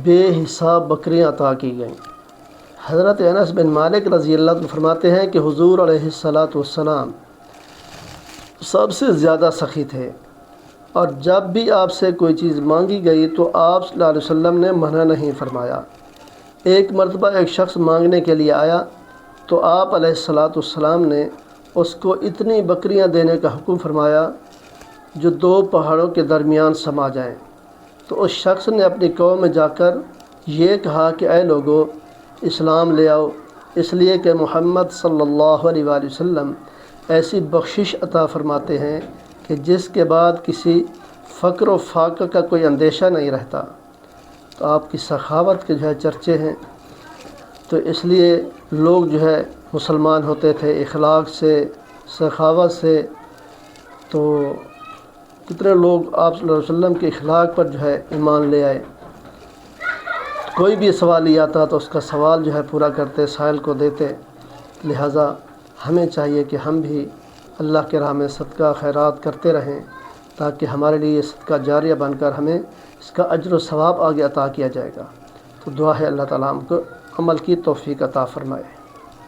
بے حساب بکریاں عطا کی گئیں۔ حضرت انس بن مالک رضی اللہ عنہ فرماتے ہیں کہ حضور علیہ الصلاۃ والسلام سب سے زیادہ سخی تھے، اور جب بھی آپ سے کوئی چیز مانگی گئی تو آپ صلی اللہ علیہ وسلم نے منع نہیں فرمایا۔ ایک مرتبہ ایک شخص مانگنے کے لیے آیا تو آپ علیہ الصلاۃ والسلام نے اس کو اتنی بکریاں دینے کا حکم فرمایا جو 2 پہاڑوں کے درمیان سما جائیں۔ تو اس شخص نے اپنی قوم میں جا کر یہ کہا کہ اے لوگو، اسلام لے آؤ، اس لیے کہ محمد صلی اللہ علیہ وآلہ وسلم ایسی بخشش عطا فرماتے ہیں کہ جس کے بعد کسی فقر و فاقہ کا کوئی اندیشہ نہیں رہتا۔ تو آپ کی سخاوت کے چرچے ہیں، تو اس لیے لوگ مسلمان ہوتے تھے اخلاق سے، سخاوت سے۔ تو کتنے لوگ آپ صلی اللہ علیہ وسلم کے اخلاق پر ایمان لے آئے۔ کوئی بھی سوال ہی آتا تو اس کا سوال پورا کرتے، سائل کو دیتے۔ لہٰذا ہمیں چاہیے کہ ہم بھی اللہ کے راہ میں صدقہ خیرات کرتے رہیں، تاکہ ہمارے لیے یہ صدقہ جاریہ بن کر ہمیں اس کا اجر و ثواب آگے عطا کیا جائے گا۔ تو دعا ہے اللہ تعالیٰ ہم کو عمل کی توفیق عطا فرمائے۔